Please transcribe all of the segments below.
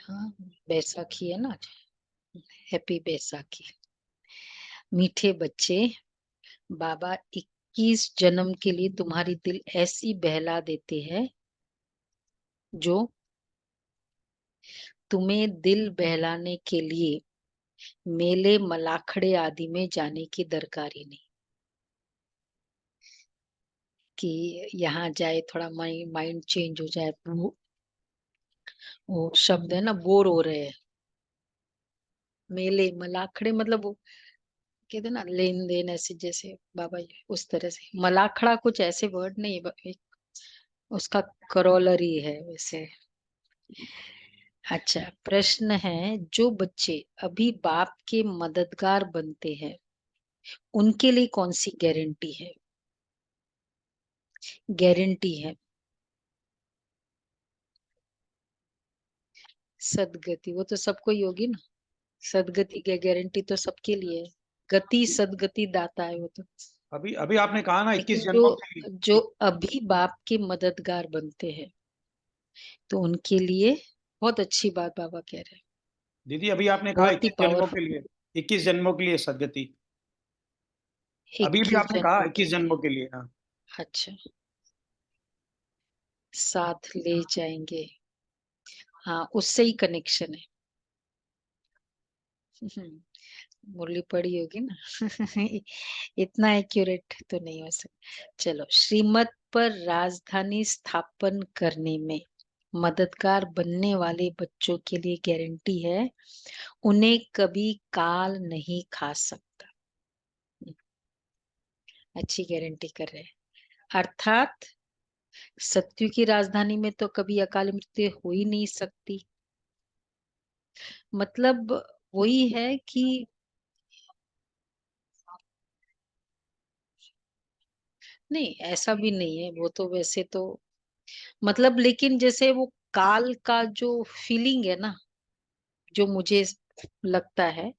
हाँ, बैसाखी है ना। हैप्पी बैसाखी। मीठे बच्चे, बाबा 21 जन्म के लिए तुम्हारी दिल ऐसी बहला देते हैं जो तुम्हें दिल बहलाने के लिए मेले मलाखड़े आदि में जाने की दरकार ही नहीं, कि यहाँ जाए थोड़ा माइंड चेंज हो जाए। वो शब्द है ना, बोर हो रहे हैं। मेले मलाखड़े मतलब वो कहते हैं ना, लेन देन ऐसे, जैसे बाबा जी उस तरह से। मलाखड़ा कुछ ऐसे वर्ड नहीं है, एक उसका करोलरी है वैसे। अच्छा, प्रश्न है, जो बच्चे अभी बाप के मददगार बनते हैं उनके लिए कौन सी गारंटी है? गारंटी है सदगति। वो तो सबको ही होगी ना। सदगति की गारंटी तो सबके लिए है। गति सदगति दाता है वो तो। अभी अभी आपने कहा ना 21 लेकिन जो जन्मों के जो लिए। अभी बाप के मददगार बनते हैं तो उनके लिए बहुत अच्छी बात बाबा कह रहे हैं। दीदी अभी आपने कहा बहुत ही 21 जन्मों के पावरफुल। लिए, 21 जन्मों के लिए सदगति। अभी भी 21 आपने कहा जन्मों के 21 लिए। जन्मों के लिए, हाँ। अच्छा, साथ ले जाएंगे। हाँ, उससे ही कनेक्शन है। मुरली पड़ी होगी ना। इतना एक्यूरेट तो नहीं हो सकता। चलो, श्रीमत पर राजधानी स्थापन करने में मददगार बनने वाले बच्चों के लिए गारंटी है, उन्हें कभी काल नहीं खा सकता। अच्छी गारंटी कर रहे हैं। अर्थात सत्यु की राजधानी में तो कभी अकाल मृत्यु हो ही नहीं सकती। मतलब वही है कि नहीं, ऐसा भी नहीं है। वो तो वैसे तो मतलब, लेकिन जैसे वो काल का जो फीलिंग है ना, जो मुझे लगता है,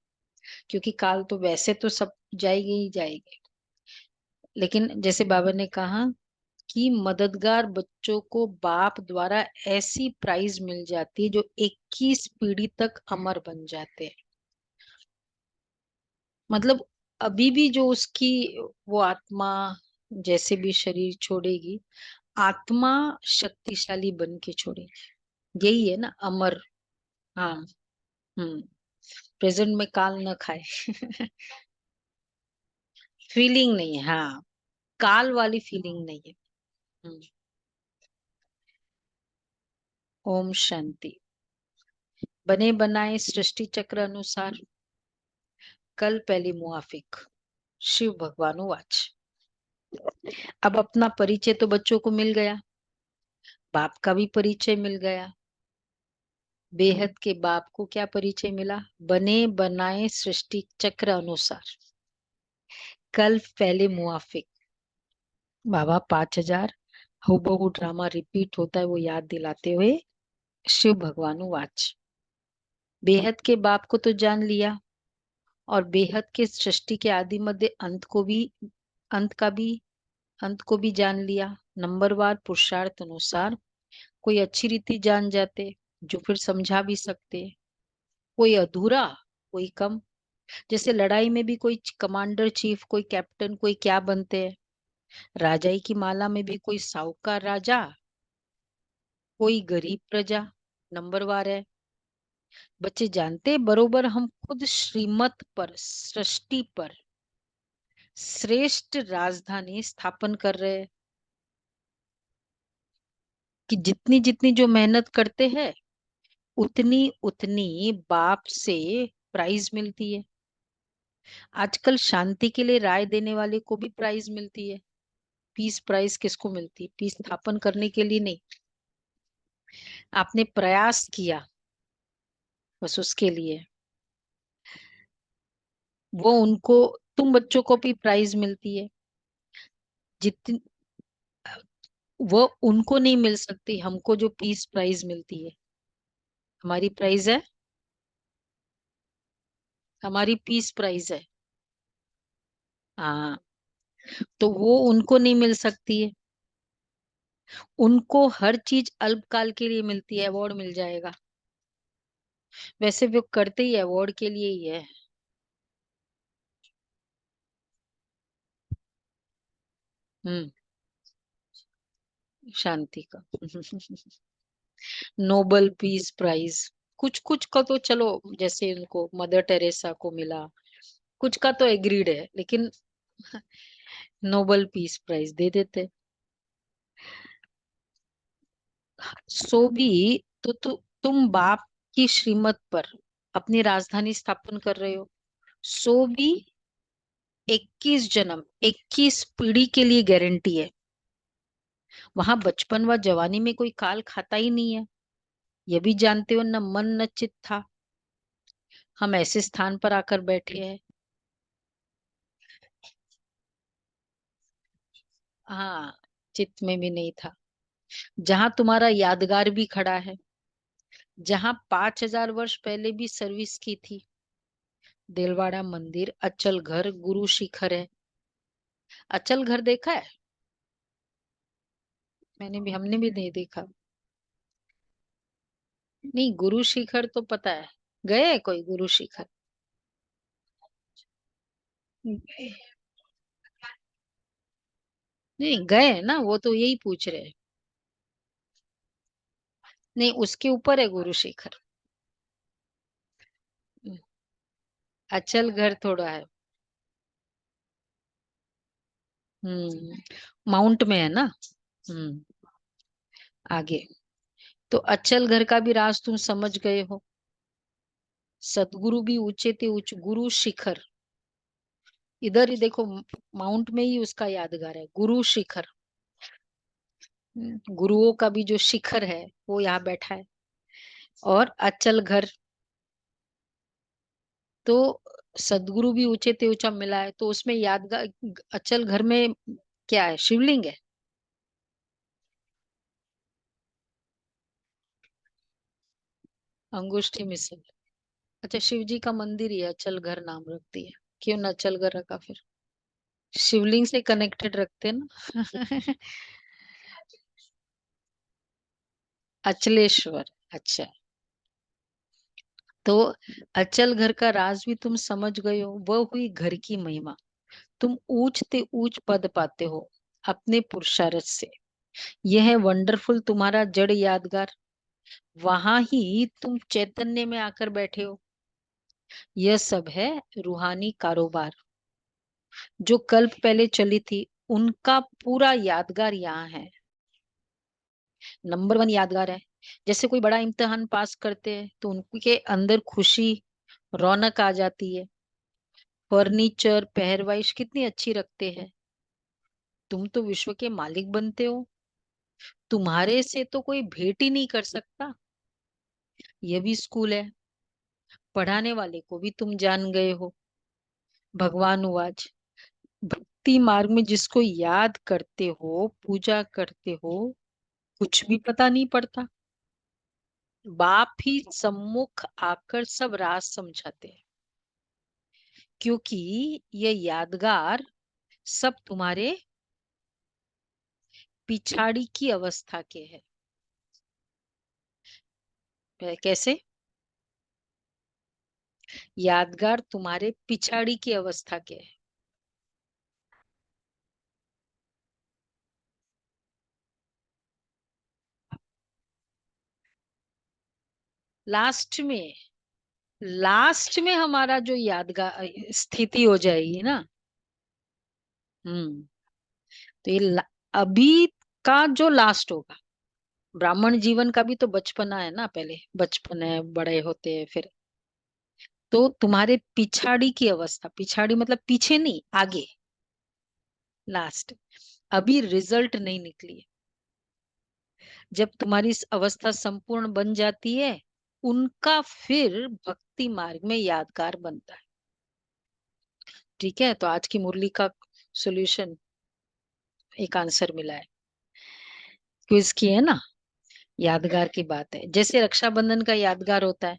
क्योंकि काल तो वैसे तो सब जाएगी ही जाएगी, लेकिन जैसे बाबा ने कहा कि मददगार बच्चों को बाप द्वारा ऐसी प्राइज मिल जाती है जो 21 पीढ़ी तक अमर बन जाते हैं। मतलब अभी भी जो उसकी वो आत्मा जैसे भी शरीर छोड़ेगी, आत्मा शक्तिशाली बन के छोड़ेगी। यही है ना अमर। हाँ। हम्म। प्रेजेंट में काल न खाए। फीलिंग नहीं है, हाँ, काल वाली फीलिंग नहीं है। हम्म। ओम शांति। बने बनाए सृष्टि चक्र अनुसार कल पहली मुआफिक शिव भगवान वाच। अब अपना परिचय तो बच्चों को मिल गया, बाप का भी परिचय मिल गया। बेहद के बाप को क्या परिचय मिला? बने बनाए सृष्टि चक्र अनुसार कल पहले मुआफिक। बाबा 5,000 हूबहू ड्रामा रिपीट होता है वो याद दिलाते हुए शिव भगवान वाच। बेहद के बाप को तो जान लिया, और बेहद के सृष्टि के आदि मध्य अंत को भी, अंत का भी, अंत को भी जान लिया। नंबरवार पुरुषार्थ अनुसार कोई अच्छी रीति जान जाते जो फिर समझा भी सकते, कोई अधूरा, कोई कम। जैसे लड़ाई में भी कोई कमांडर चीफ, कोई कैप्टन, कोई क्या बनते हैं। राजाई की माला में भी कोई साहूकार राजा, कोई गरीब प्रजा। नंबरवार है। बच्चे जानते बरोबर हम खुद श्रीमत पर, सृष्टि पर श्रेष्ठ राजधानी स्थापन कर रहे हैं, कि जितनी जितनी जो मेहनत करते हैं उतनी उतनी बाप से प्राइज मिलती है। आजकल शांति के लिए राय देने वाले को भी प्राइज मिलती है। पीस प्राइज किसको मिलती है? पीस स्थापन करने के लिए नहीं, आपने प्रयास किया बस उसके लिए। वो उनको, तुम बच्चों को भी प्राइज मिलती है। जितनी वो उनको नहीं मिल सकती, हमको जो पीस प्राइज मिलती है। हमारी प्राइज है, हमारी पीस प्राइज है। हाँ, तो वो उनको नहीं मिल सकती है। उनको हर चीज अल्पकाल के लिए मिलती है, अवार्ड मिल जाएगा। वैसे वो करते ही अवार्ड के लिए ही है। हम्म। शांति का। नोबल पीस प्राइज, कुछ कुछ का तो चलो, जैसे उनको मदर टेरेसा को मिला, कुछ का तो एग्रीड है, लेकिन नोबल पीस प्राइज दे देते। सो भी तुम बाप की श्रीमत पर अपनी राजधानी स्थापन कर रहे हो। सो भी 21 जन्म, 21 पीढ़ी के लिए गारंटी है। वहां बचपन व जवानी में कोई काल खाता ही नहीं है। ये भी जानते हो, न मन न चित था। हम ऐसे स्थान पर आकर बैठे हैं। हाँ, चित्त में भी नहीं था। जहां तुम्हारा यादगार भी खड़ा है, जहां 5,000 वर्ष पहले भी सर्विस की थी। देलवाड़ा मंदिर, अचल घर, गुरु शिखर है। अचल घर देखा है? हमने भी नहीं देखा। नहीं, गुरु शिखर तो पता है। गए हैं कोई गुरु शिखर? नहीं गए हैं ना, वो तो यही पूछ रहे हैं। नहीं, उसके ऊपर है गुरु शिखर। अचल घर थोड़ा है। माउंट में है ना। हम्म। आगे। तो अचल घर का भी राज तुम समझ गए हो। सतगुरु भी ऊंचे थे उच्च गुरु शिखर। इधर ही देखो, माउंट में ही उसका यादगार है, गुरु शिखर। गुरुओं का भी जो शिखर है वो यहाँ बैठा है। और अचल घर, तो सदगुरु भी ऊंचे ते ऊंचा मिला है, तो उसमें यादगार अचल घर में क्या है? शिवलिंग है। अंगुष्ठी मिसल। अच्छा, शिव जी का मंदिर ही है, अचल घर नाम रख दिया। क्यों न अचल घर रखा फिर? शिवलिंग से कनेक्टेड रखते हैं ना। अचलेश्वर। अच्छा। तो अचल घर का राज भी तुम समझ गए हो, वह हुई घर की महिमा। तुम ऊंचते ऊंच पद पाते हो अपने पुरुषार्थ से। यह है वंडरफुल तुम्हारा जड़ यादगार। वहां ही तुम चैतन्य में आकर बैठे हो। यह सब है रूहानी कारोबार। जो कल्प पहले चली थी, उनका पूरा यादगार यहाँ है। नंबर 1 यादगार है। जैसे कोई बड़ा इम्तिहान पास करते हैं तो उनके अंदर खुशी, रौनक आ जाती है। फर्नीचर पहरवाइश कितनी अच्छी रखते हैं। तुम तो विश्व के मालिक बनते हो। तुम्हारे से तो कोई भेंट ही नहीं कर सकता। यह भी स्कूल है। पढ़ाने वाले को भी तुम जान गए हो। भगवान उवाच। भक्ति मार्ग में जिसको याद करते हो, पूजा करते हो, कुछ भी पता नहीं पड़ता। बाप ही सम्मुख आकर सब राज समझाते हैं। क्योंकि ये यादगार सब तुम्हारे पिछाड़ी की अवस्था के है। कैसे? यादगार तुम्हारे पिछाड़ी की अवस्था के है। लास्ट में, लास्ट में हमारा जो यादगार स्थिति हो जाएगी ना। हम्म। तो अभी का जो लास्ट होगा, ब्राह्मण जीवन का भी तो बचपना है ना, पहले बचपन है, बड़े होते हैं फिर। तो तुम्हारे पिछाड़ी की अवस्था, पिछाड़ी मतलब पीछे नहीं, आगे, लास्ट। अभी रिजल्ट नहीं निकली है। जब तुम्हारी इस अवस्था संपूर्ण बन जाती है, उनका फिर भक्ति मार्ग में यादगार बनता है। ठीक है, तो आज की मुरली का सॉल्यूशन, एक आंसर मिला है। क्विज की है ना। यादगार की बात है, जैसे रक्षाबंधन का यादगार होता है।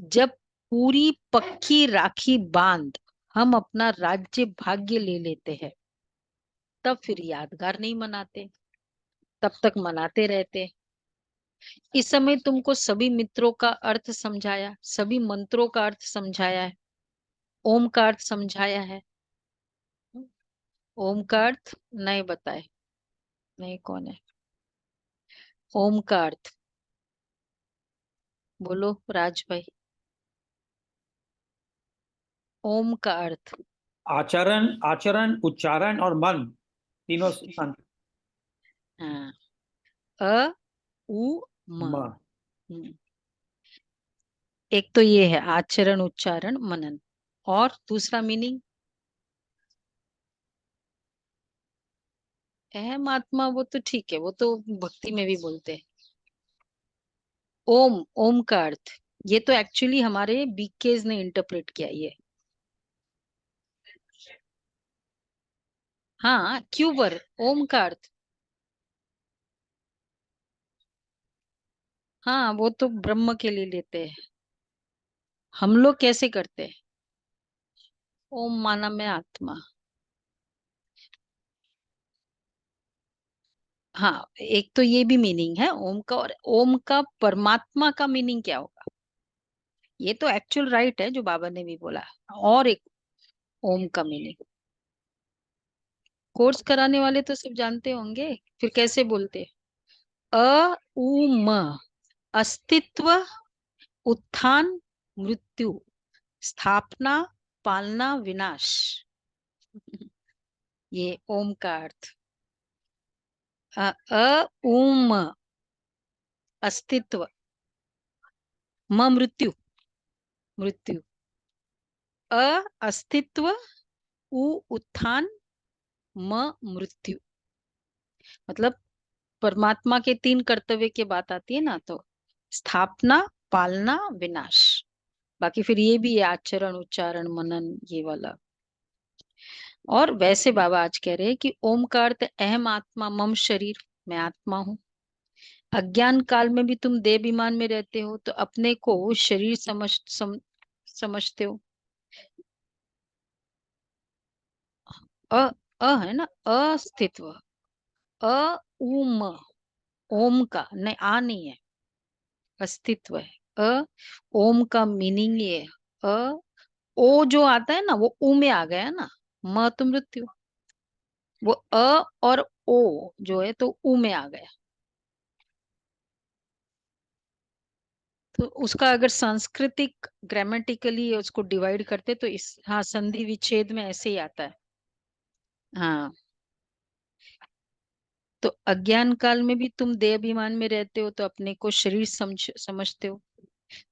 जब पूरी पक्की राखी बांध हम अपना राज्य भाग्य ले लेते हैं, तब फिर यादगार नहीं मनाते, तब तक मनाते रहते। इस समय तुमको सभी मित्रों का अर्थ समझाया, सभी मंत्रों का अर्थ समझाया है, ओम का अर्थ समझाया है। ओम का अर्थ नहीं बताए, नहीं कौन है ओम का अर्थ? बोलो राज भाई, ओम का अर्थ। आचरण, आचरण, उच्चारण और मन तीनों संत। हाँ, अ उ म। म। हम्म, एक तो ये है आचरण उच्चारण मनन, और दूसरा मीनिंग अहम आत्मा, वो तो ठीक है, वो तो भक्ति में भी बोलते हैं। ओम, ओम का अर्थ, ये तो एक्चुअली हमारे बीकेज ने इंटरप्रेट किया ये। हाँ, क्यूबर, ओम का अर्थ। हाँ, वो तो ब्रह्म के लिए लेते हैं। हम लोग कैसे करते हैं? ओम माना में आत्मा। हाँ, एक तो ये भी मीनिंग है ओम का, और ओम का परमात्मा का मीनिंग क्या होगा? ये तो एक्चुअल राइट है जो बाबा ने भी बोला। और एक ओम का मीनिंग, कोर्स कराने वाले तो सब जानते होंगे, फिर कैसे बोलते? अ उ म, अस्तित्व, उत्थान, मृत्यु, स्थापना, पालना, विनाश। ये ओम का अर्थ। अ उ म, अस्तित्व, म मृत्यु, मृत्यु, अ अस्तित्व, उ उत्थान, म मृत्यु। मतलब परमात्मा के तीन कर्तव्य की बात आती है ना, तो स्थापना, पालना, विनाश। बाकी फिर ये भी है आचरण उच्चारण मनन, ये वाला। और वैसे बाबा आज कह रहे हैं कि ओम का अर्थ अहम आत्मा मम शरीर, मैं आत्मा हूँ। अज्ञान काल में भी तुम देह विमान में रहते हो तो अपने को शरीर समझते हो। अ अ है ना, अस्तित्व, अ उम, ओम का नहीं, आ नहीं है, अस्तित्व है। अ ओम का मीनिंग ये है। अ ओ जो आता है ना वो ऊ में आ गया ना, म तो मृत्यु, वो अ और ओ जो है तो ऊ में आ गया। तो उसका अगर सांस्कृतिक ग्रामेटिकली उसको डिवाइड करते तो इस, हाँ, संधि विच्छेद में ऐसे ही आता है। हाँ, तो अज्ञान काल में भी तुम देह अभिमान में रहते हो तो अपने को शरीर समझते हो।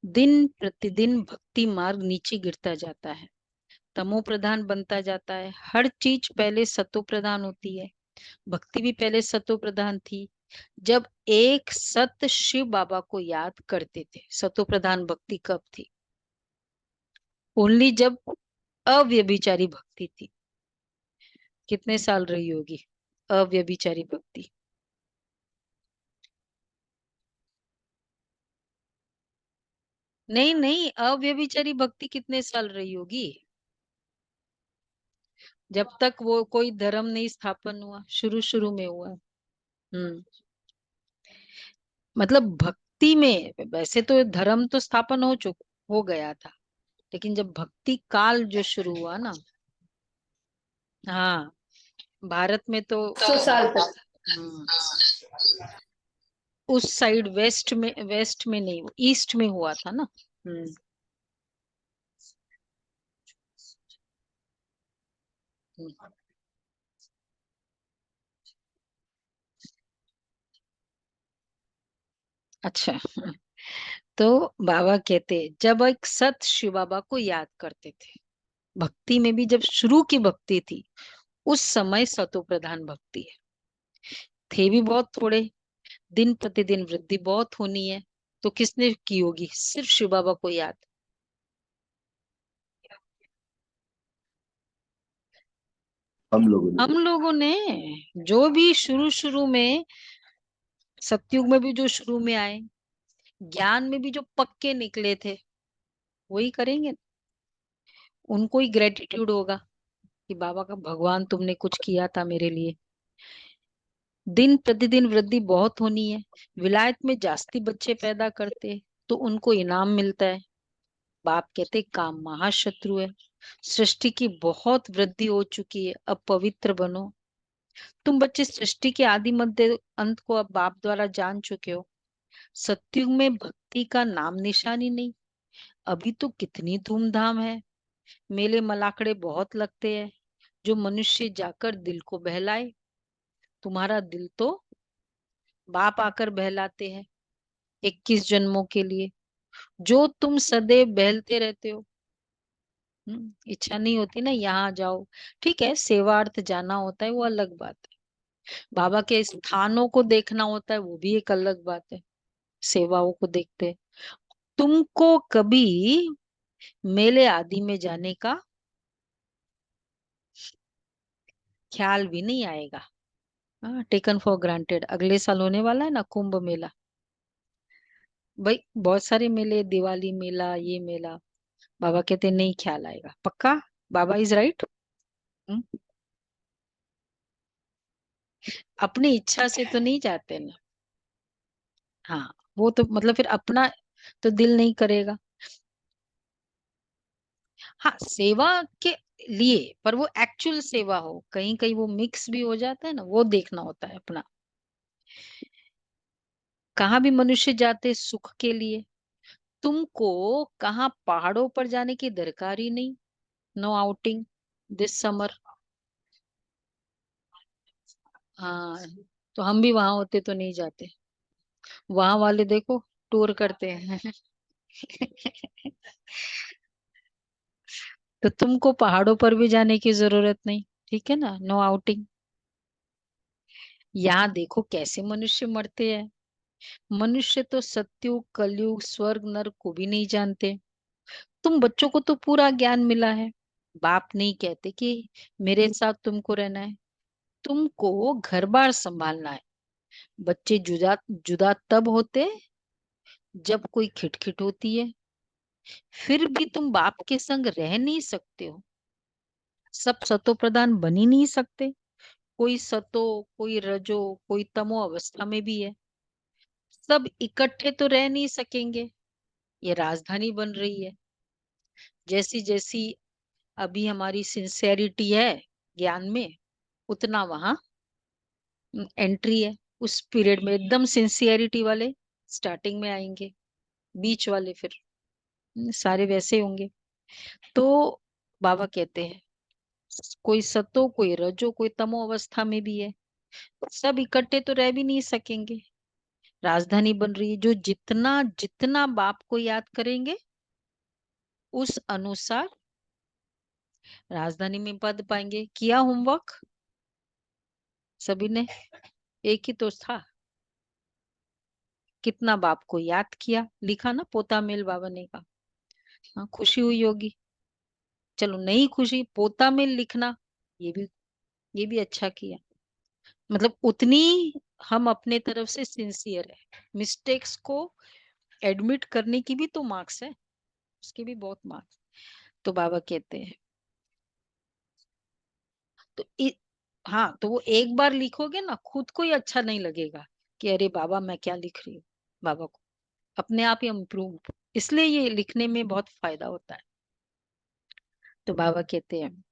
दिन प्रतिदिन भक्ति मार्ग नीचे गिरता जाता है, तमो प्रधान बनता जाता है। हर चीज पहले सतो प्रधान होती है, भक्ति भी पहले सतो प्रधान थी। जब एक सत शिव बाबा को याद करते थे, सतो प्रधान भक्ति कब थी? ओनली जब अव्यभिचारी भक्ति थी। कितने साल रही होगी अव्यभिचारी भक्ति? नहीं नहीं, अव्यभिचारी भक्ति कितने साल रही होगी? जब तक वो कोई धर्म नहीं स्थापन हुआ, शुरू शुरू में हुआ। हम्म, मतलब भक्ति में वैसे तो धर्म तो स्थापन हो गया था, लेकिन जब भक्ति काल जो शुरू हुआ ना, हाँ, भारत में तो 100 साल तक। हम्म, उस साइड वेस्ट में नहीं, ईस्ट में हुआ था ना। हम्म, हम्म, अच्छा। तो बाबा कहते जब एक सत शिव बाबा को याद करते थे, भक्ति में भी जब शुरू की भक्ति थी, उस समय सतो प्रधान भक्ति है। थे भी बहुत थोड़े, दिन प्रतिदिन वृद्धि बहुत होनी है, तो किसने की होगी? सिर्फ शिव बाबा को याद। हम लोगों ने जो भी शुरू शुरू में, सतयुग में भी जो शुरू में आए, ज्ञान में भी जो पक्के निकले थे, वही करेंगे। उनको ही ग्रेटिट्यूड होगा कि बाबा का, भगवान तुमने कुछ किया था मेरे लिए। दिन प्रतिदिन वृद्धि बहुत होनी है। विलायत में जास्ती बच्चे पैदा करते तो उनको इनाम मिलता है। बाप कहते काम महाशत्रु है। सृष्टि की बहुत वृद्धि हो चुकी है, अब पवित्र बनो। तुम बच्चे सृष्टि के आदि मध्य अंत को अब बाप द्वारा जान चुके हो। सत्युग में भक्ति का नाम निशान ही नहीं। अभी तो कितनी धूमधाम है, मेले मलाकड़े बहुत लगते हैं, जो मनुष्य जाकर दिल को बहलाए। तुम्हारा दिल तो बाप आकर बहलाते हैं 21 जन्मों के लिए, जो तुम सदैव बहलते रहते हो। इच्छा नहीं होती ना यहाँ जाओ, ठीक है, सेवार्थ जाना होता है वो अलग बात है। बाबा के स्थानों को देखना होता है वो भी एक अलग बात है। सेवाओं को देखते हैं। तुमको कभी मेले आदि में जाने का ख्याल भी नहीं आएगा। हाँ, टेकन फॉर ग्रांटेड। अगले साल होने वाला है ना कुंभ मेला। भाई बहुत सारे मेले, दिवाली मेला, ये मेला। बाबा कहते नहीं ख्याल आएगा पक्का। बाबा इज राइट। अपनी इच्छा से तो नहीं जाते ना। हाँ, वो तो मतलब फिर अपना तो दिल नहीं करेगा। हाँ, सेवा के लिए, पर वो एक्चुअल सेवा हो, कहीं कहीं वो मिक्स भी हो जाता है ना, वो देखना होता है अपना। कहाँ भी मनुष्य जाते सुख के लिए। तुमको कहाँ पहाड़ों पर जाने की दरकार ही नहीं। No outing this summer. हाँ, तो हम भी वहां होते तो नहीं जाते। वहां वाले देखो टूर करते हैं। तो तुमको पहाड़ों पर भी जाने की जरूरत नहीं, ठीक है ना, नो आउटिंग। यहाँ देखो कैसे मनुष्य मरते हैं। मनुष्य तो सत्युग कलयुग स्वर्ग नरक को भी नहीं जानते। तुम बच्चों को तो पूरा ज्ञान मिला है। बाप नहीं कहते कि मेरे साथ तुमको रहना है। तुमको घर बार संभालना है। बच्चे जुदा जुदा तब होते जब कोई खिटखिट होती है। फिर भी तुम बाप के संग रह नहीं सकते हो। सब सतो प्रधान बन ही नहीं सकते। कोई सतो, कोई रजो, कोई तमो अवस्था में भी है। सब इकट्ठे तो रह नहीं सकेंगे। ये राजधानी बन रही है। जैसी जैसी अभी हमारी सिंसेरिटी है ज्ञान में, उतना वहां एंट्री है। उस पीरियड में एकदम सिंसियरिटी वाले स्टार्टिंग में आएंगे, बीच वाले फिर सारे वैसे होंगे। तो बाबा कहते हैं कोई सतो, कोई रजो, कोई तमो अवस्था में भी है। सब इकट्ठे तो रह भी नहीं सकेंगे। राजधानी बन रही है। जो जितना जितना बाप को याद करेंगे उस अनुसार राजधानी में पद पाएंगे। किया होमवर्क सभी ने? एक ही तो था। कितना बाप को याद किया, लिखा ना पोता मेल बाबा ने का। हाँ, खुशी हुई होगी। चलो नहीं खुशी, पोता मेल लिखना ये भी अच्छा किया। मतलब उतनी हम अपने तरफ से सिंसियर है। मिस्टेक्स को एडमिट करने की भी तो मार्क्स है, उसके भी बहुत मार्क्स। तो बाबा कहते हैं तो हाँ, तो वो एक बार लिखोगे ना खुद को ही अच्छा नहीं लगेगा कि अरे बाबा मैं क्या लिख रही हूँ। बाबा को अपने आप ही इम्प्रूव, इसलिए ये लिखने में बहुत फायदा होता है। तो बाबा कहते हैं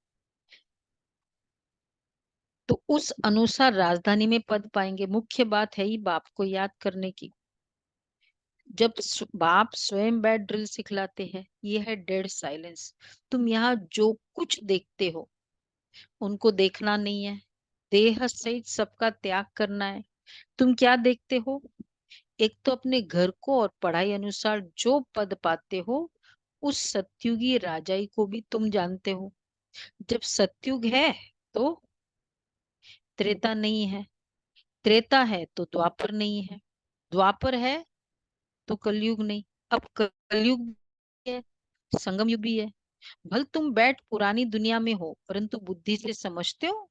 तो उस अनुसार राजधानी में पद पाएंगे। मुख्य बात है ही बाप को याद करने की। जब बाप स्वयं बैठ ड्रिल सिखलाते हैं, ये है डेड साइलेंस। तुम यहाँ जो कुछ देखते हो उनको देखना नहीं है। देह सहित सबका त्याग करना है। तुम क्या देखते हो? एक तो अपने घर को और पढ़ाई अनुसार जो पद पाते हो, उस सत्युगी राजाई को भी तुम जानते हो। जब सत्युग है तो त्रेता नहीं है, त्रेता है तो द्वापर नहीं है, द्वापर है तो कलयुग नहीं। अब कलयुग भी है, संगम युग भी है। भल तुम बैठ पुरानी दुनिया में हो, परंतु बुद्धि से समझते हो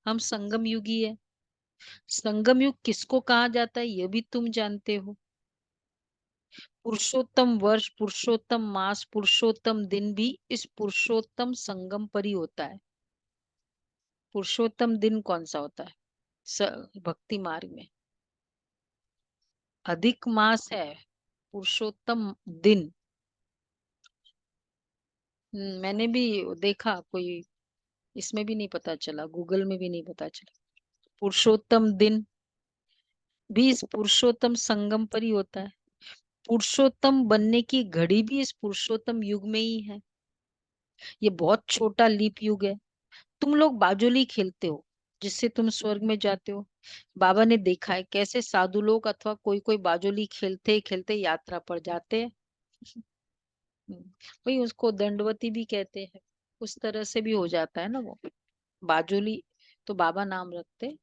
हम संगम युगी है। संगम युग किसको कहा जाता है ये भी तुम जानते हो। पुरुषोत्तम वर्ष, पुरुषोत्तम मास, पुरुषोत्तम दिन भी इस पुरुषोत्तम संगम पर ही होता है। पुरुषोत्तम दिन कौन सा होता है? भक्ति मार्ग में अधिक मास है, पुरुषोत्तम दिन। मैंने भी देखा, कोई इसमें भी नहीं पता चला, गूगल में भी नहीं पता चला। पुरुषोत्तम दिन भी इस पुरुषोत्तम संगम पर ही होता है। पुरुषोत्तम बनने की घड़ी भी इस पुरुषोत्तम युग में ही है। ये बहुत छोटा लीप युग है। तुम लोग बाजोली खेलते हो जिससे तुम स्वर्ग में जाते हो। बाबा ने देखा है कैसे साधु लोग अथवा कोई कोई बाजोली खेलते खेलते यात्रा पर जाते हैं। वही उसको दंडवती भी कहते हैं। उस तरह से भी हो जाता है ना वो। बाजोली तो बाबा नाम रखते,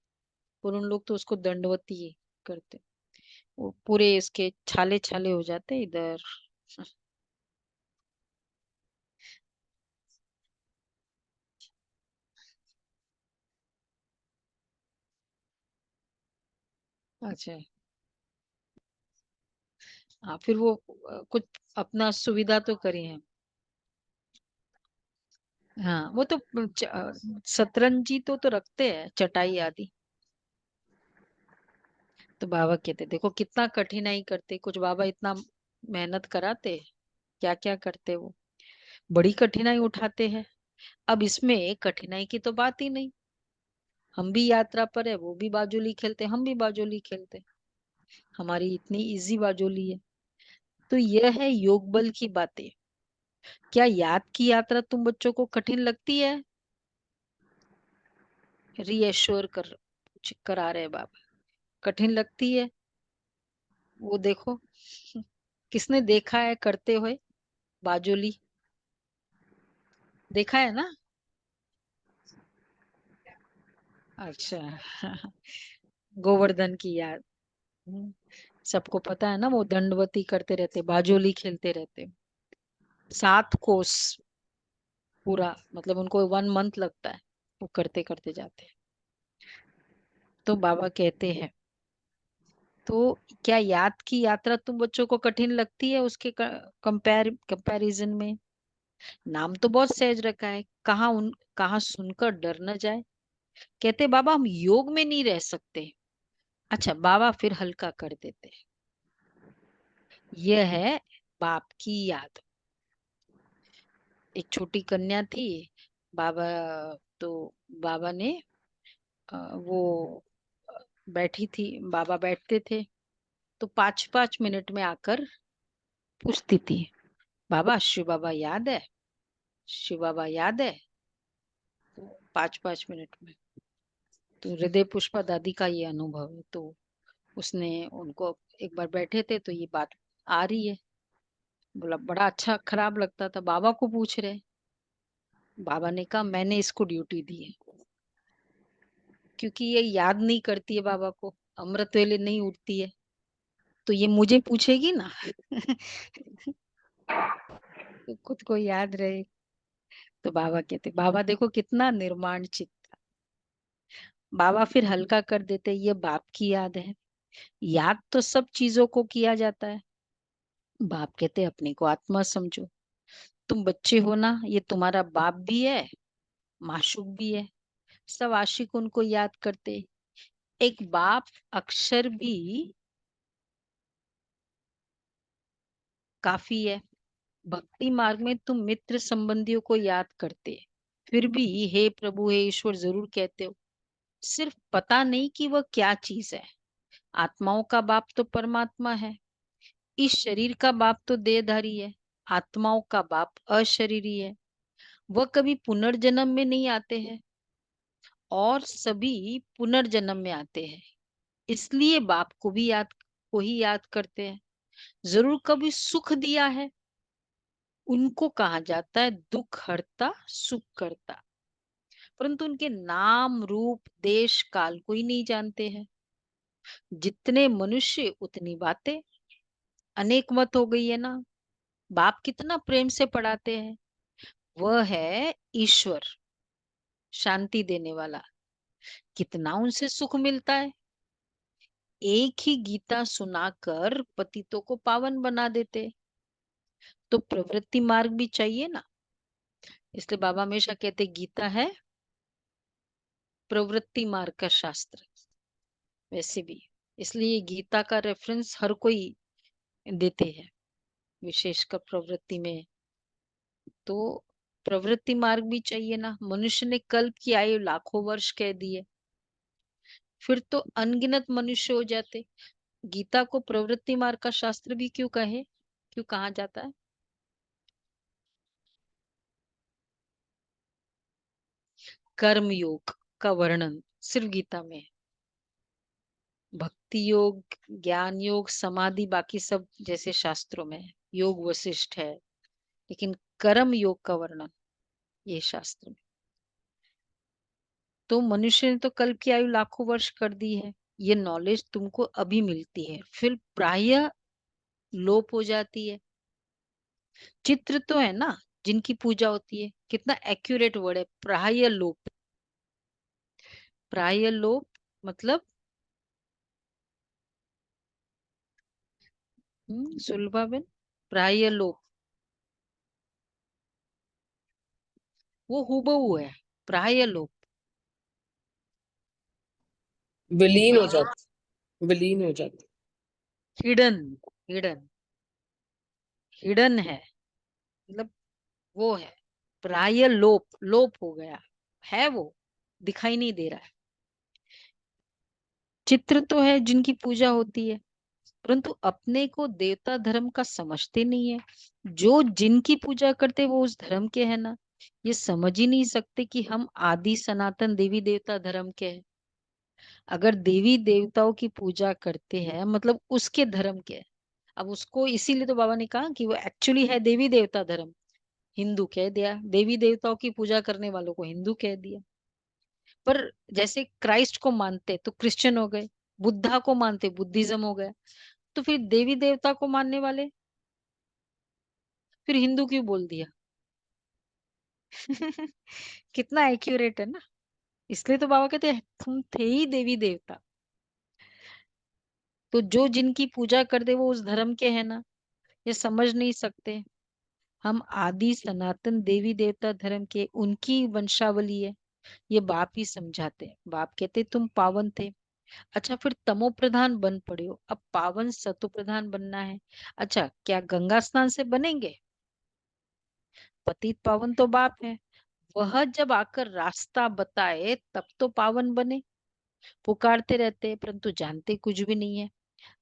और उन लोग तो उसको दंडवती करते। वो पूरे इसके छाले छाले हो जाते इधर। अच्छा। हाँ, फिर वो कुछ अपना सुविधा तो करी है। हाँ, वो तो शतरंजी तो रखते हैं, चटाई आदि। तो बाबा कहते देखो कितना कठिनाई करते, कुछ बाबा इतना मेहनत कराते, क्या क्या करते वो, बड़ी कठिनाई उठाते हैं। अब इसमें कठिनाई की तो बात ही नहीं। हम भी यात्रा पर है, वो भी बाजोली खेलते, हम भी बाजोली खेलते। हमारी इतनी इजी बाजोली है। तो यह है योग बल की बातें। क्या याद की यात्रा तुम बच्चों को कठिन लगती है? रीएश्योर करा रहे बाबा। कठिन लगती है? वो देखो, किसने देखा है करते हुए बाजोली? देखा है ना? अच्छा। गोवर्धन की याद। सबको पता है ना, वो दंडवती करते रहते, बाजोली खेलते रहते। 7 कोस पूरा, मतलब उनको 1 मंथ लगता है, वो करते करते जाते हैं। तो बाबा कहते हैं, तो क्या याद की यात्रा तुम बच्चों को कठिन लगती है उसके कंपैरिजन में? नाम तो बहुत सहज रखा है, कहाँ सुनकर डर न जाए। कहते बाबा हम योग में नहीं रह सकते। अच्छा, बाबा फिर हल्का कर देते। यह है बाप की याद। एक छोटी कन्या थी। बाबा, तो बाबा ने वो बैठी थी, बाबा बैठते थे, तो 5-5 मिनट में आकर पूछती थी, बाबा शिव बाबा याद है, शिव बाबा याद है। तो 5-5 मिनट में। तो हृदय पुष्पा दादी का ये अनुभव है। तो उसने उनको, एक बार बैठे थे तो ये बात आ रही है। बोला बड़ा अच्छा खराब लगता था, बाबा को पूछ रहे। बाबा ने कहा मैंने इसको ड्यूटी दी है, क्योंकि ये याद नहीं करती है बाबा को, अमृत वेले नहीं उठती है, तो ये मुझे पूछेगी ना। तो खुद को याद रहे। तो बाबा कहते, बाबा देखो कितना निर्माण चित्त। बाबा फिर हल्का कर देते, ये बाप की याद है। याद तो सब चीजों को किया जाता है। बाप कहते अपने को आत्मा समझो। तुम बच्चे हो ना, ये तुम्हारा बाप भी है, माशूक भी है। सब आशिक उनको याद करते। एक बाप अक्षर भी काफी है। भक्ति मार्ग में तुम मित्र संबंधियों को याद करते, फिर भी हे प्रभु हे ईश्वर जरूर कहते हो। सिर्फ पता नहीं कि वह क्या चीज है। आत्माओं का बाप तो परमात्मा है, इस शरीर का बाप तो देहधारी है। आत्माओं का बाप अशरीरी है, वह कभी पुनर्जन्म में नहीं आते हैं, और सभी पुनर्जन्म में आते हैं। इसलिए बाप को ही याद करते हैं। जरूर कभी सुख दिया है, उनको कहा जाता है दुख हरता सुख करता। परंतु उनके नाम रूप देश काल को ही नहीं जानते हैं। जितने मनुष्य उतनी बातें, अनेक मत हो गई है ना। बाप कितना प्रेम से पढ़ाते हैं। वह है ईश्वर, शांति देने वाला। कितना उनसे सुख मिलता है। एक ही गीता सुनाकर पतितों को पावन बना देते। तो प्रवृत्ति मार्ग भी चाहिए ना। इसलिए बाबा हमेशा कहते गीता है प्रवृत्ति मार्ग का शास्त्र। वैसे भी, इसलिए गीता का रेफरेंस हर कोई देते हैं, विशेषकर प्रवृत्ति में। तो प्रवृत्ति मार्ग भी चाहिए ना। मनुष्य ने कल्प की आयु लाखों वर्ष कह दिए, फिर तो अनगिनत मनुष्य हो जाते। गीता को प्रवृत्ति मार्ग का शास्त्र भी क्यों कहा जाता है? कर्म योग का वर्णन सिर्फ गीता में है। भक्ति योग, ज्ञान योग, समाधि बाकी सब जैसे शास्त्रों में है, योग वशिष्ठ है, लेकिन कर्म योग का वर्णन ये शास्त्र में। तो मनुष्य ने तो कल्प की आयु लाखों वर्ष कर दी है, ये नॉलेज तुमको अभी मिलती है, फिर प्रायः लोप हो जाती है। चित्र तो है ना जिनकी पूजा होती है, कितना एक्यूरेट वर्ड है, प्रायः लोप। प्रायः लोप मतलब सुलभा बेन, प्रायः लोप वो हूबहू है, प्रायः लोप। विलीन हो जाते, विलीन हो जाते। हिडन, हिडन, हिडन है, मतलब वो है, प्रायः लोप, लोप हो गया है, वो दिखाई नहीं दे रहा है। चित्र तो है जिनकी पूजा होती है, परंतु अपने को देवता धर्म का समझते नहीं है। जो जिनकी पूजा करते वो उस धर्म के है ना, ये समझ ही नहीं सकते कि हम आदि सनातन देवी देवता धर्म के हैं। अगर देवी देवताओं की पूजा करते हैं मतलब उसके धर्म के हैं। अब उसको इसीलिए तो बाबा ने कहा कि वो एक्चुअली है देवी देवता धर्म। हिंदू कह दिया, देवी देवताओं की पूजा करने वालों को हिंदू कह दिया। पर जैसे क्राइस्ट को मानते तो क्रिश्चियन हो गए, बुद्धा को मानते बुद्धिज्म हो गया, तो फिर देवी देवता को मानने वाले फिर हिंदू क्यों बोल दिया? कितना एक्यूरेट है ना। इसलिए तो बाबा कहते हैं तुम थे ही देवी देवता। तो जो जिनकी पूजा करते वो उस धर्म के है ना, ये समझ नहीं सकते। हम आदि सनातन देवी देवता धर्म के, उनकी वंशावली है, ये बाप ही समझाते हैं। बाप कहते तुम पावन थे, अच्छा फिर तमो प्रधान बन पड़े हो, अब पावन सतो प्रधान बनना है। अच्छा क्या गंगा स्नान से बनेंगे? पतित पावन तो बाप है, वह जब आकर रास्ता बताए तब तो पावन बने। पुकारते रहते हैं परंतु जानते कुछ भी नहीं है।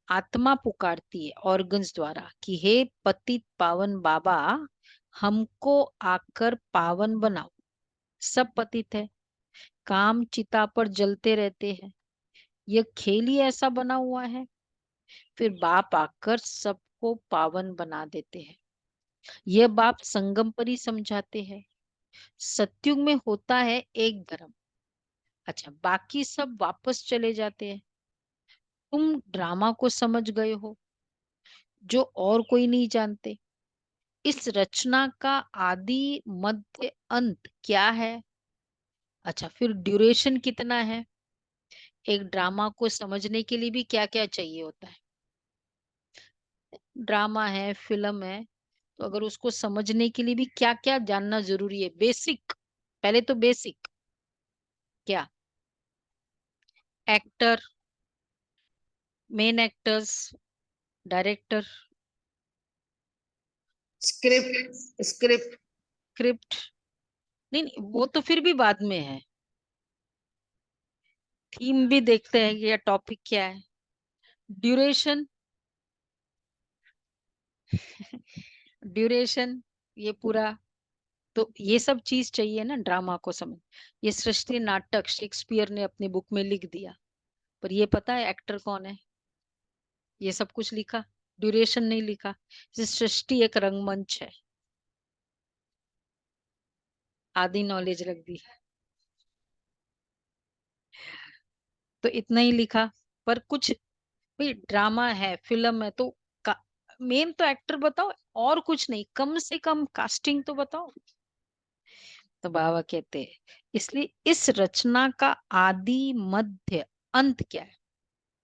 आत्मा पुकारती है ऑर्गन्स द्वारा कि हे पतित पावन बाबा, हमको आकर पावन बनाओ। सब पतित है, काम चिता पर जलते रहते हैं, यह खेल ही ऐसा बना हुआ है। फिर बाप आकर सबको पावन बना देते हैं। यह बाप संगम पर ही समझाते हैं। सत्युग में होता है एक धर्म, अच्छा बाकी सब वापस चले जाते हैं। तुम ड्रामा को समझ गए हो जो और कोई नहीं जानते। इस रचना का आदि मध्य अंत क्या है? अच्छा फिर ड्यूरेशन कितना है? एक ड्रामा को समझने के लिए भी क्या क्या चाहिए होता है? ड्रामा है, फिल्म है, तो अगर उसको समझने के लिए भी क्या क्या जानना जरूरी है? बेसिक, पहले तो बेसिक क्या? Actor, main actors, director, script, script. Script. नहीं नहीं, वो तो फिर भी बाद में है। थीम भी देखते हैं कि या टॉपिक क्या है। ड्यूरेशन, ड्यूरेशन, ये पूरा, तो ये सब चीज चाहिए ना ड्रामा को समझ। ये सृष्टि नाटक शेक्सपियर ने अपनी बुक में लिख दिया, पर ये पता है एक्टर कौन है? ये सब कुछ लिखा, ड्यूरेशन नहीं लिखा। ये सृष्टि एक रंगमंच है, आधी नॉलेज रख दी। तो इतना ही लिखा, पर कुछ भाई ड्रामा है, फिल्म है, तो मेन तो एक्टर बताओ, और कुछ नहीं, कम से कम कास्टिंग तो बताओ। तो बाबा कहते हैं इसलिए इस रचना का आदि मध्य अंत क्या है?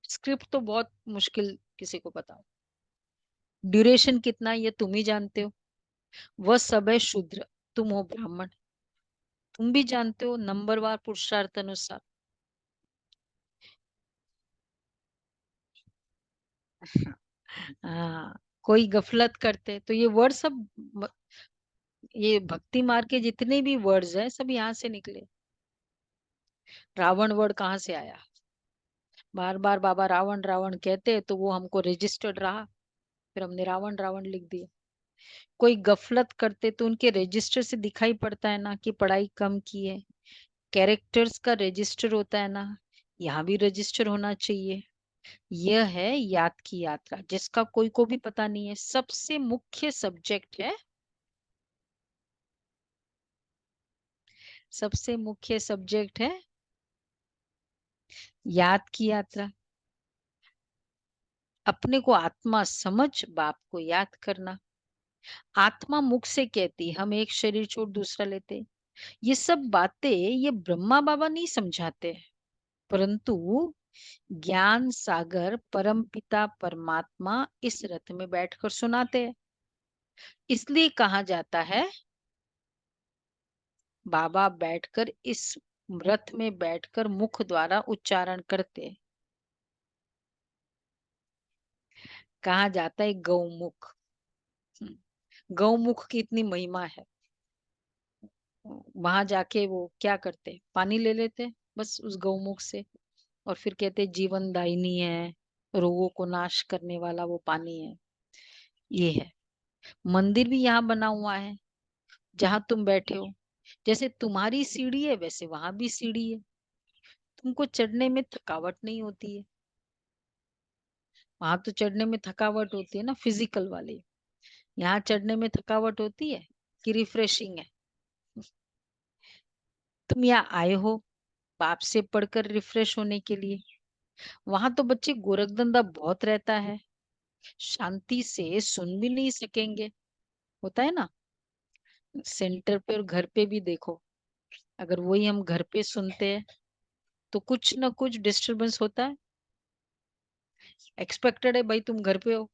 स्क्रिप्ट तो बहुत मुश्किल किसी को बताओ। ड्यूरेशन कितना ये तुम ही जानते हो। वह सब है शूद्र, तुम हो ब्राह्मण, तुम भी जानते हो नंबरवार पुरुषार्थ अनुसार। हाँ, कोई गफलत करते तो ये वर्ड सब ये भक्ति मार्ग के जितने भी वर्ड्स हैं सब यहाँ से निकले। रावण वर्ड कहाँ से आया? बार बार बाबा रावण रावण कहते तो वो हमको रजिस्टर्ड रहा, फिर हमने रावण रावण लिख दिया। कोई गफलत करते तो उनके रजिस्टर से दिखाई पड़ता है ना कि पढ़ाई कम की है। कैरेक्टर्स का रजिस्टर होता है ना, यहाँ भी रजिस्टर होना चाहिए। यह है याद की यात्रा, जिसका कोई को भी पता नहीं है। सबसे मुख्य सब्जेक्ट है, सबसे मुख्य सब्जेक्ट है याद की यात्रा। अपने को आत्मा समझ बाप को याद करना। आत्मा मुख से कहती हम एक शरीर छोड़ दूसरा लेते। ये सब बातें ये ब्रह्मा बाबा नहीं समझाते, परंतु ज्ञान सागर परमपिता परमात्मा इस रथ में बैठकर सुनाते हैं। इसलिए कहा जाता है बाबा बैठकर इस रथ में बैठकर मुख द्वारा उच्चारण करते। कहा जाता है गौमुख। गौमुख की इतनी महिमा है। वहां जाके वो क्या करते, पानी ले लेते बस उस गौमुख से, और फिर कहते जीवन दायिनी है, रोगों को नाश करने वाला वो पानी है। ये है। मंदिर भी यहाँ बना हुआ है जहां तुम बैठे हो। जैसे तुम्हारी सीढ़ी है वैसे वहां भी सीढ़ी है। तुमको चढ़ने में थकावट नहीं होती है। वहां तो चढ़ने में थकावट होती है ना, फिजिकल वाली। यहाँ चढ़ने में थकावट होती है कि रिफ्रेशिंग है। तुम यहाँ आए हो बाप से पढ़कर रिफ्रेश होने के लिए। वहां तो बच्चे गोरखधंधा बहुत रहता है, शांति से सुन भी नहीं सकेंगे। होता है ना, सेंटर पे और घर पे भी देखो। अगर वही हम घर पे सुनते हैं तो कुछ ना कुछ डिस्टरबेंस होता है। एक्सपेक्टेड है भाई तुम घर पे हो,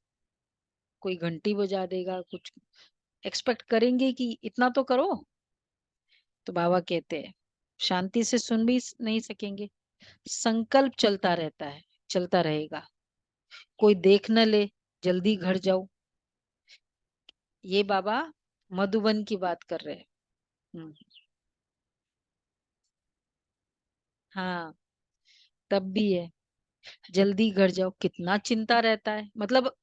कोई घंटी बजा देगा, कुछ एक्सपेक्ट करेंगे कि इतना तो करो। तो बाबा कहते हैं शांति से सुन भी नहीं सकेंगे। संकल्प चलता रहता है, चलता रहेगा। कोई देख न ले, जल्दी घर जाओ। ये बाबा मधुबन की बात कर रहे हैं। हम्म, हाँ, तब भी है जल्दी घर जाओ, कितना चिंता रहता है। मतलब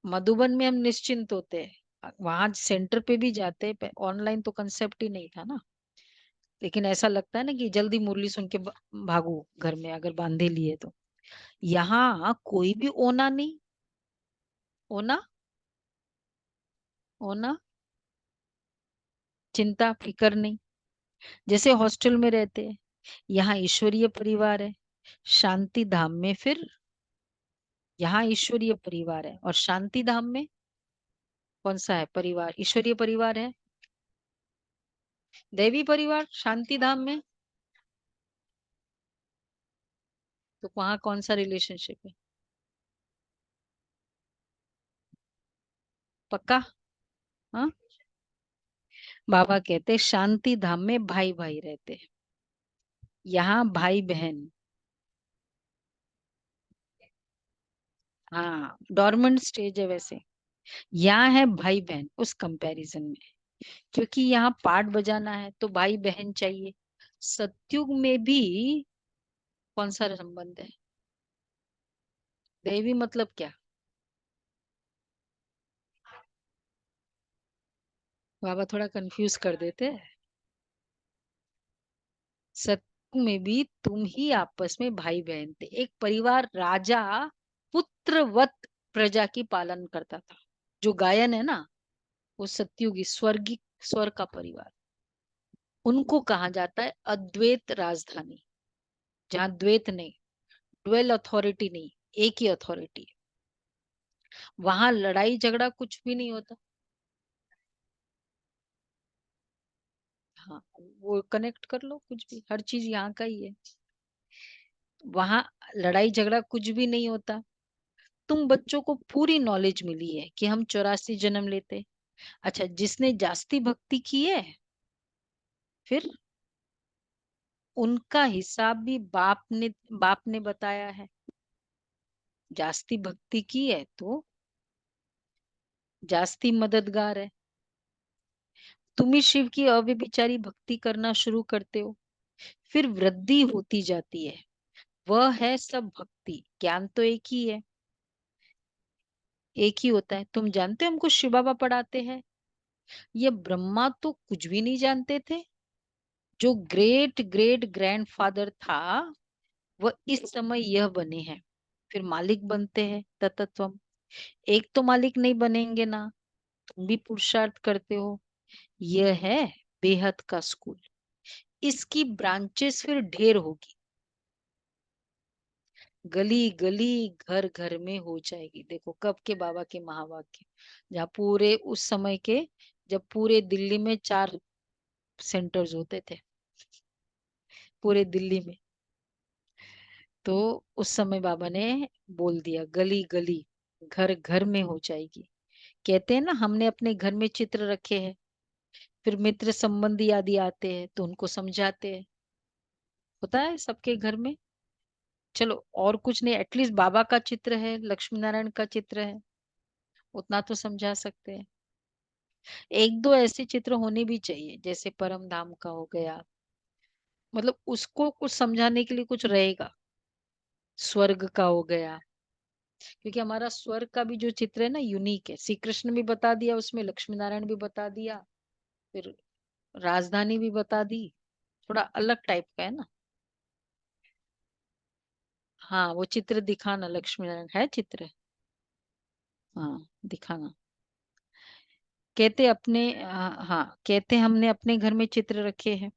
मधुबन में हम निश्चिंत होते हैं, वहां सेंटर पे भी जाते हैं। ऑनलाइन तो कंसेप्ट ही नहीं था ना, लेकिन ऐसा लगता है ना कि जल्दी मुरली सुन के भागो घर में, अगर बांधे लिए तो। यहाँ कोई भी ओना नहीं। ओना, ओना, चिंता फिकर नहीं। जैसे हॉस्टल में रहते हैं, यहाँ ईश्वरीय परिवार है। शांति धाम में फिर यहाँ ईश्वरीय परिवार है, और शांति धाम में कौन सा है परिवार? ईश्वरीय परिवार है, दैवी परिवार शांति धाम में। तो वहां कौन सा रिलेशनशिप है? पक्का? हाँ, बाबा कहते शांति धाम में भाई भाई रहते हैं, यहाँ भाई बहन। हाँ, डोरमेंट स्टेज है वैसे। यहाँ है भाई बहन उस कंपैरिजन में, क्योंकि यहाँ पाठ बजाना है तो भाई बहन चाहिए। सत्युग में भी कौन सा संबंध है? देवी मतलब क्या? बाबा थोड़ा कंफ्यूज कर देते हैं। सत्युग में भी तुम ही आपस में भाई बहन थे। एक परिवार राजा पुत्रवत प्रजा की पालन करता था। जो गायन है ना, वो सत्युगी स्वर्गी, स्वर्ग का परिवार। उनको कहा जाता है अद्वैत राजधानी, जहाँ द्वैत नहीं, ड्वेल अथॉरिटी नहीं, एक ही अथॉरिटी। वहां लड़ाई झगड़ा कुछ भी नहीं होता। हाँ, वो कनेक्ट कर लो, कुछ भी हर चीज यहाँ का ही है। वहां लड़ाई झगड़ा कुछ भी नहीं होता। तुम बच्चों को पूरी नॉलेज मिली है कि हम 84 जन्म लेते। अच्छा, जिसने जास्ती भक्ति की है फिर उनका हिसाब भी बाप ने बताया है। जास्ती भक्ति की है तो जास्ती मददगार है। तुम ही शिव की अव्यभिचारी भक्ति करना शुरू करते हो, फिर वृद्धि होती जाती है। वह है सब भक्ति। ज्ञान तो एक ही है, एक ही होता है। तुम जानते हो हमको शिव बाबा पढ़ाते हैं, ये ब्रह्मा तो कुछ भी नहीं जानते थे। जो ग्रेट ग्रेट ग्रैंडफादर था वह इस समय यह बने हैं, फिर मालिक बनते हैं ततत्वम। एक तो मालिक नहीं बनेंगे ना, तुम भी पुरुषार्थ करते हो। यह है बेहद का स्कूल। इसकी ब्रांचेस फिर ढेर होगी, गली गली घर घर में हो जाएगी। देखो कब के बाबा के महावाक्य, जहाँ पूरे उस समय के, जब पूरे दिल्ली में 4 सेंटर्स होते थे, पूरे दिल्ली में। तो उस समय बाबा ने बोल दिया गली गली घर घर में हो जाएगी। कहते हैं ना, हमने अपने घर में चित्र रखे हैं, फिर मित्र संबंधी आदि आते हैं तो उनको समझाते हैं। होता है सबके घर में। चलो और कुछ नहीं, एटलीस्ट बाबा का चित्र है, लक्ष्मी नारायण का चित्र है, उतना तो समझा सकते हैं। एक दो ऐसे चित्र होने भी चाहिए, जैसे परम धाम का हो गया, मतलब उसको कुछ समझाने के लिए कुछ रहेगा। स्वर्ग का हो गया, क्योंकि हमारा स्वर्ग का भी जो चित्र है ना यूनिक है। श्री कृष्ण भी बता दिया उसमें, लक्ष्मी नारायण भी बता दिया, फिर राजधानी भी बता दी। थोड़ा अलग टाइप का है ना। हाँ वो चित्र दिखाना, लक्ष्मी नारायण है चित्र। हाँ दिखाना। कहते अपने हाँ कहते हमने अपने घर में चित्र रखे हैं।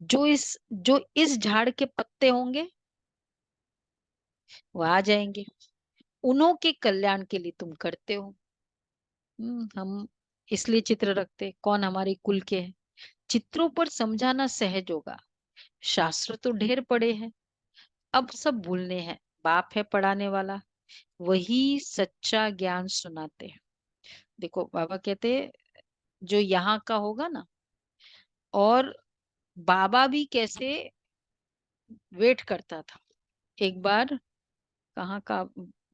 जो इस झाड़ के पत्ते होंगे वो आ जाएंगे। उन्हों के कल्याण के लिए तुम करते हो। हम इसलिए चित्र रखते, कौन हमारे कुल के हैं। चित्रों पर समझाना सहज होगा। शास्त्र तो ढेर पड़े हैं, अब सब भूलने हैं। बाप है पढ़ाने वाला, वही सच्चा ज्ञान सुनाते हैं। देखो बाबा कहते हैं, जो यहाँ का होगा ना, और बाबा भी कैसे वेट करता था। एक बार कहाँ का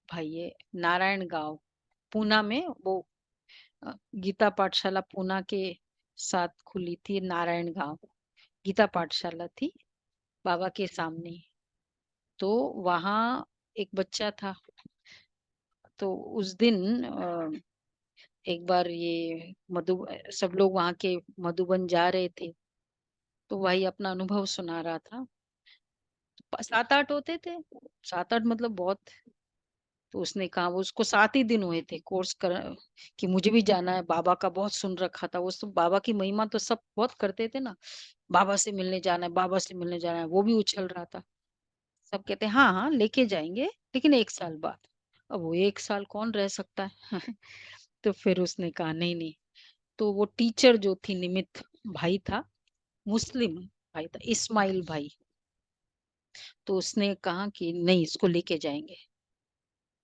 भाई है, नारायण गांव पूना में, वो गीता पाठशाला पूना के साथ खुली थी। नारायण गांव गीता पाठशाला थी बाबा के सामने। तो वहाँ एक बच्चा था। तो उस दिन एक बार ये मधु सब लोग वहाँ के मधुबन जा रहे थे, तो वही अपना अनुभव सुना रहा था। 7-8 होते थे, 7-8 मतलब बहुत। तो उसने कहा, वो उसको 7 ही दिन हुए थे कोर्स कर, कि मुझे भी जाना है। बाबा का बहुत सुन रखा था वो, सब बाबा की महिमा तो सब बहुत करते थे ना। बाबा से मिलने जाना है, बाबा से मिलने जाना है, वो भी उछल रहा था। सब कहते हाँ हाँ लेके जाएंगे, लेकिन 1 साल बाद। अब वो 1 साल कौन रह सकता है। तो फिर उसने कहा नहीं नहीं। तो वो टीचर जो थी, निमित भाई था, मुस्लिम भाई था, इस्माइल भाई। तो उसने कहा कि नहीं, इसको लेके जाएंगे।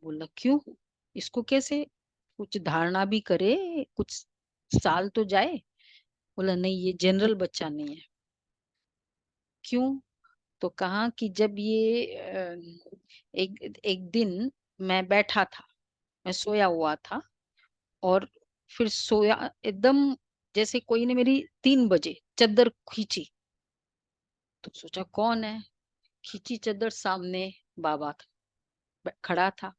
बोला क्यों, इसको कैसे, कुछ धारणा भी करे, कुछ साल तो जाए। बोला नहीं, ये जनरल बच्चा नहीं है। क्यों, तो कहा कि जब ये एक एक दिन मैं बैठा था, मैं सोया हुआ था, और फिर सोया एकदम, जैसे कोई ने मेरी 3 बजे चद्दर खींची। तो सोचा कौन है, खींची चद्दर, सामने बाबा था, खड़ा था।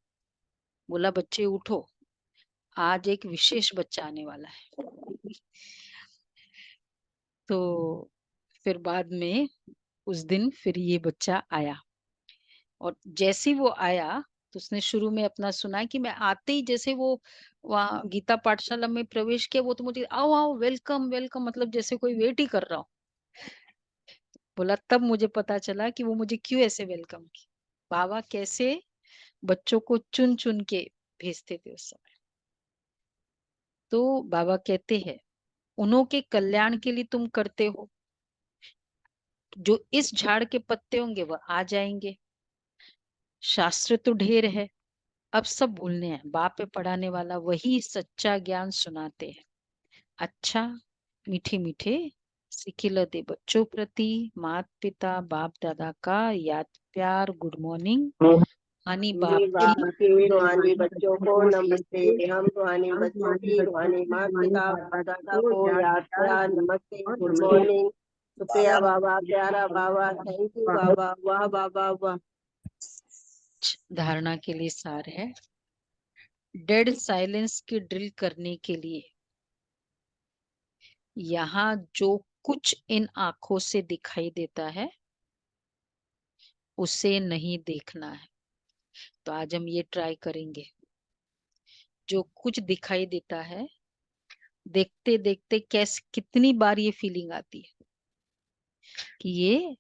बोला बच्चे उठो, आज एक विशेष बच्चा आने वाला है। तो फिर बाद में उस दिन फिर ये बच्चा आया, और जैसे ही वो आया तो उसने शुरू में अपना सुना कि मैं आते ही, जैसे वो वहाँ गीता पाठशाला में प्रवेश किया, वो तो मुझे आओ आओ वेलकम वेलकम, मतलब जैसे कोई वेट ही कर रहा हो। बोला तब मुझे पता चला कि वो मुझे क्यों ऐसे वेलकम की। बाबा कैसे बच्चों को चुन चुन के भेजते थे उस समय। तो बाबा कहते हैं, उन्हों के कल्याण के लिए तुम करते हो। जो इस झाड़ के पत्ते होंगे वह आ जाएंगे। शास्त्र तो ढेर है, अब सब भूलने हैं। बाप पे पढ़ाने वाला, वही सच्चा ज्ञान सुनाते हैं। अच्छा, मीठे मीठे सिखिल दे बच्चों प्रति, मात पिता बाप दादा का याद प्यार, गुड मॉर्निंग। रूहानी जी बाप बाप की के रूहानी बच्चों को नमस्ते। हम रूहानी बच्चों की रूहानी माँ पिता बाप दादा को याद किया। नमस्ते, गुड मॉर्निंग, शुक्रिया बाबा, प्यारा बाबा, थैंक यू बाबा, वाह बाबा वाह। धारणा के लिए सार है। डेड साइलेंस की ड्रिल करने के लिए यहाँ जो कुछ इन आंखों से दिखाई देता है उसे नहीं देखना है। तो आज हम ये ट्राई करेंगे। जो कुछ दिखाई देता है, देखते देखते कैसे कितनी बार ये फीलिंग आती है कि ये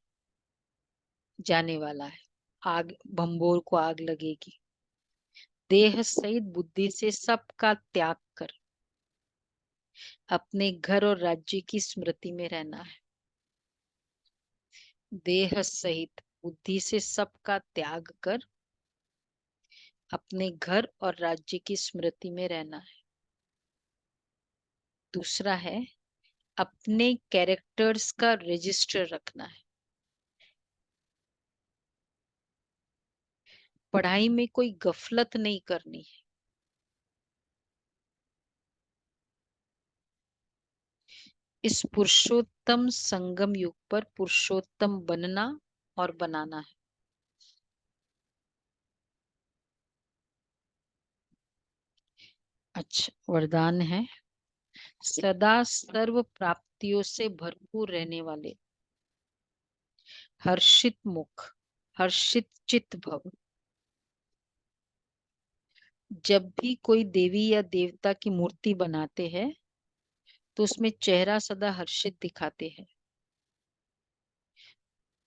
जाने वाला है, आग, बम्बोर को आग लगेगी। देह सहित बुद्धि से सबका त्याग कर अपने घर और राज्य की स्मृति में रहना है। देह सहित बुद्धि से सबका त्याग कर अपने घर और राज्य की स्मृति में रहना है। दूसरा है अपने कैरेक्टर्स का रजिस्टर रखना है। पढ़ाई में कोई गफलत नहीं करनी है। इस पुरुषोत्तम संगम युग पर पुरुषोत्तम बनना और बनाना है। अच्छा, वरदान है सदा सर्व प्राप्तियों से भरपूर रहने वाले, हर्षित मुख, हर्षित चित्त भव। जब भी कोई देवी या देवता की मूर्ति बनाते हैं तो उसमें चेहरा सदा हर्षित दिखाते हैं।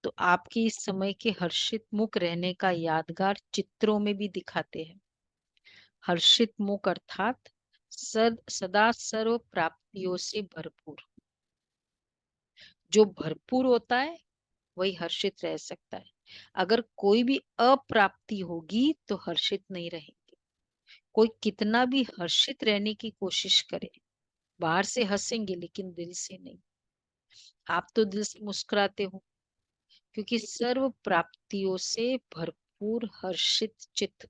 तो आपके इस समय के हर्षित मुख रहने का यादगार चित्रों में भी दिखाते हैं। हर्षित मुख अर्थात सदा सर्व प्राप्तियों से भरपूर। जो भरपूर होता है वही हर्षित रह सकता है। अगर कोई भी अप्राप्ति होगी तो हर्षित नहीं रहेंगे। कोई कितना भी हर्षित रहने की कोशिश करे, बाहर से हंसेंगे लेकिन दिल से नहीं। आप तो दिल से मुस्कुराते हो क्योंकि सर्व प्राप्तियों से भरपूर हर्षित चित्त।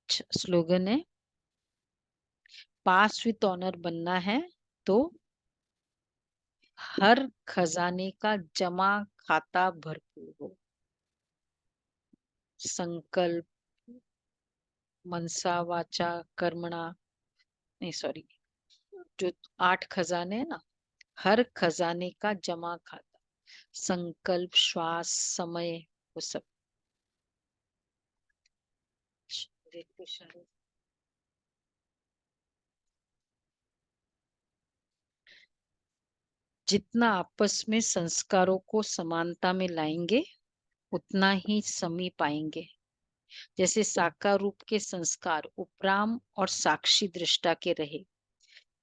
स्लोगन है पास विथ ऑनर बनना है तो हर खजाने का जमा खाता भरपूर हो। संकल्प, मनसा, वाचा, कर्मणा, नहीं सॉरी, जो 8 खजाने हैं ना, हर खजाने का जमा खाता, संकल्प, श्वास, समय, वो सब। देखो शायद जितना आपस में संस्कारों को समानता में लाएंगे उतना ही समी पाएंगे। जैसे साकार रूप के संस्कार उपराम और साक्षी दृष्टा के रहे,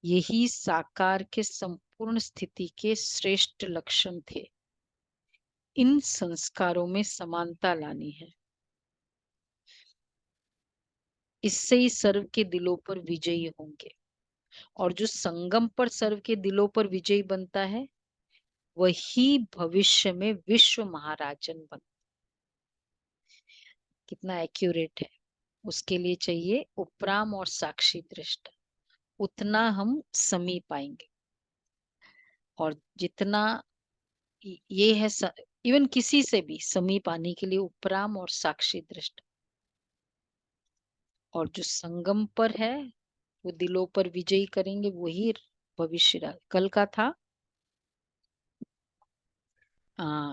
यही साकार के संपूर्ण स्थिति के श्रेष्ठ लक्षण थे। इन संस्कारों में समानता लानी है। इससे ही सर्व के दिलों पर विजयी होंगे। और जो संगम पर सर्व के दिलों पर विजयी बनता है वही भविष्य में विश्व महाराजन बन। कितना एक्यूरेट है। उसके लिए चाहिए उपराम और साक्षी दृष्टा, उतना हम समी पाएंगे। और जितना ये है इवन किसी से भी समी पाने के लिए उपराम और साक्षी दृष्टा। और जो संगम पर है वो दिलों पर विजयी करेंगे, वही भविष्य। कल का था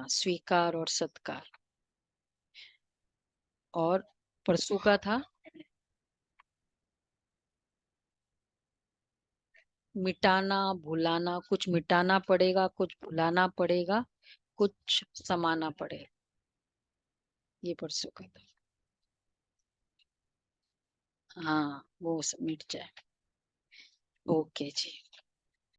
स्वीकार और सत्कार, और परसों का था मिटाना भुलाना। कुछ मिटाना पड़ेगा, कुछ भुलाना पड़ेगा, कुछ समाना पड़ेगा। ये परसों का था। हाँ, वो सब मिट जाए। ओके जी।